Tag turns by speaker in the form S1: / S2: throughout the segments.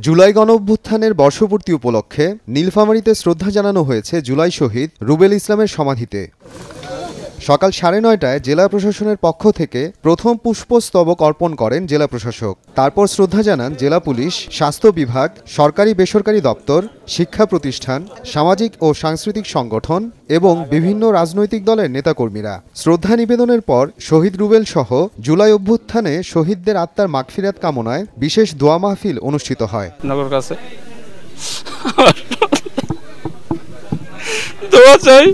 S1: জুলাই গণঅভ্যুত্থানের বর্ষপূর্তি উপলক্ষে নীলফামারীতে শ্রদ্ধা জানানো হয়েছে জুলাই শহীদ রুবেল ইসলামের সমাধিতে। সকাল 9:30টায় জেলা প্রশাসনের পক্ষ থেকে প্রথম পুষ্পস্তবক অর্পণ করেন জেলা প্রশাসক। তারপর শ্রদ্ধা জানান জেলা পুলিশ, স্বাস্থ্য বিভাগ, সরকারি বেসরকারি দপ্তর, শিক্ষা প্রতিষ্ঠান, সামাজিক ও সাংস্কৃতিক সংগঠন এবং বিভিন্ন রাজনৈতিক দলের নেতাকর্মীরা। শ্রদ্ধা নিবেদনের পর শহীদ রুবেল সহ জুলাই অভ্যুত্থানে শহীদদের আত্মার মাগফিরাত কামনায় বিশেষ দোয়া মাহফিল অনুষ্ঠিত হয়।
S2: নগর কাছে দোয়া চাই,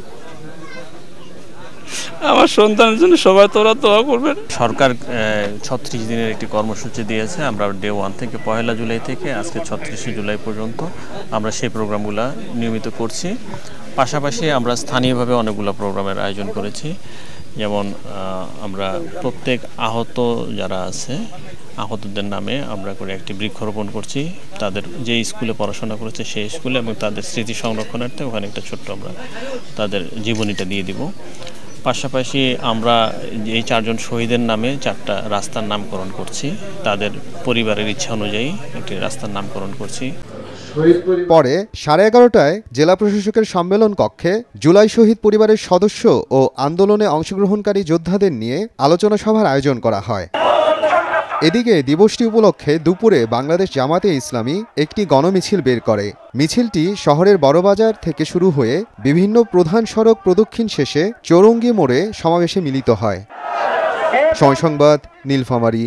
S2: আমার সন্তানের জন্য সবাই তোরা দোয়া করবেন।
S3: সরকার 36 দিনের একটি কর্মসূচি দিয়েছে। আমরা ডে 1 থেকে 1 জুলাই থেকে আজকে 36 জুলাই পর্যন্ত আমরা সেই প্রোগ্রামগুলো নিয়মিত করছি। পাশাপাশি আমরা স্থানীয়ভাবে অনেকগুলো প্রোগ্রামের আয়োজন করেছি। যেমন আমরা প্রত্যেক আহত যারা আছে আহতদের নামে আমরা করে একটি বৃক্ষরোপণ করছি। তাদের যে স্কুলে পড়াশোনা করেছে সেই স্কুলে, এবং তাদের স্মৃতি সংরক্ষণার্থে ওখানে একটা ছোট্ট আমরা তাদের জীবনীটা দিয়ে দিব। পাশাপাশি আমরা এই 4 জন শহীদের নামে 4টা রাস্তার নামকরণ করছি। তাদের পরিবারের ইচ্ছা অনুযায়ী একটি রাস্তার নামকরণ করছি।
S1: পরে 11:30টায় জেলা প্রশাসকের সম্মেলন কক্ষে জুলাই শহীদ পরিবারের সদস্য ও আন্দোলনে অংশগ্রহণকারী যোদ্ধাদের নিয়ে আলোচনা সভার আয়োজন করা হয়। এদিকে দিবসটি উপলক্ষে দুপুরে বাংলাদেশ জামাতে ইসলামী একটি গণমিছিল বের করে। মিছিলটি শহরের বড়বাজার থেকে শুরু হয়ে বিভিন্ন প্রধান সড়ক প্রদক্ষিণ শেষে চৌরঙ্গি মোড়ে সমাবেশে মিলিত হয়। সময় সংবাদ, নীলফামারী।